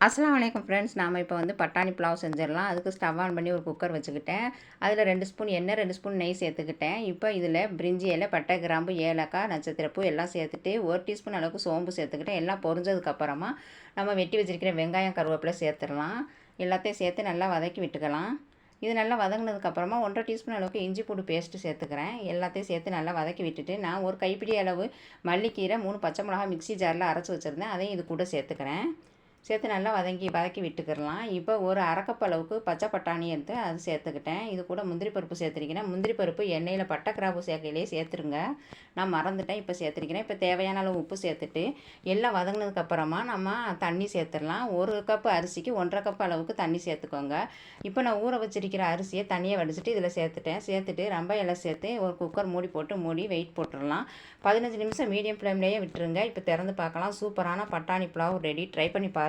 அஸ்ஸலாமு அலைக்கும் ஃப்ரெண்ட்ஸ். நாம் இப்போ வந்து பட்டாணி புலாவ் செஞ்சிடலாம். அதுக்கு ஸ்டவ் ஆன் பண்ணி ஒரு குக்கர் வச்சுக்கிட்டேன். அதில் 2 ஸ்பூன் எண்ணெய், 2 ஸ்பூன் நெய் சேர்த்துக்கிட்டேன். இப்போ இதில் பிரிஞ்சி இலை, பட்டை, கிராம்பு, ஏலக்காய், நட்சத்திரப்பூ எல்லாம் சேர்த்துட்டு 1 டீஸ்பூன் அளவுக்கு சோம்பு சேர்த்துக்கிட்டேன். எல்லாம் பொரிஞ்சதுக்கப்புறமா நம்ம வெட்டி வச்சிருக்கிற வெங்காயம், கருவேப்பிலை சேர்த்துடலாம். எல்லாத்தையும் சேர்த்து நல்லா வதக்கி விட்டுக்கலாம். இது நல்லா வதங்கினதுக்கப்புறமா 1 1/2 டீஸ்பூன் அளவுக்கு இஞ்சி பூண்டு பேஸ்ட்டு சேர்த்துக்கிறேன். எல்லாத்தையும் சேர்த்து நல்லா வதக்கி விட்டுட்டு நான் ஒரு கைப்பிடி அளவு மல்லிக்கீரை, 3 பச்சை மிளகா மிக்ஸி ஜாரில் அரைச்சி வச்சுருந்தேன். அதையும் இது கூட சேர்த்துக்கிறேன். சேர்த்து நல்லா வதக்கி விட்டுக்கிடலாம். இப்போ ஒரு அரைக்கப் அளவுக்கு பச்சை பட்டாணி எடுத்து அது சேர்த்துக்கிட்டேன். இது கூட முந்திரி பருப்பு சேர்த்துருக்கிறேன். முந்திரி பருப்பு எண்ணெயில் பட்டை கிராம்பு சேர்க்கையிலே சேர்த்துருங்க. நான் மறந்துட்டேன், இப்போ சேர்த்துருக்கிறேன். இப்போ தேவையான அளவு உப்பு சேர்த்துட்டு எல்லாம் வதங்கினதுக்கப்புறமா நம்ம தண்ணி சேர்த்துடலாம். 1 கப் அரிசிக்கு 1 1/2 கப் அளவுக்கு தண்ணி சேர்த்துக்கோங்க. இப்போ நான் ஊற வச்சிருக்கிற அரிசியை தண்ணியை வடிச்சிட்டு இதில் சேர்த்துட்டு ரொம்ப இலை சேர்த்து ஒரு குக்கர் மூடி வெயிட் போட்டுடலாம். 15 நிமிஷம் மீடியம் ஃப்ளேம்லேயே விட்டுருங்க. இப்போ திறந்து பார்க்கலாம். சூப்பரான பட்டாணி புலாவ் ரெடி. ட்ரை பண்ணி பாருங்கள்.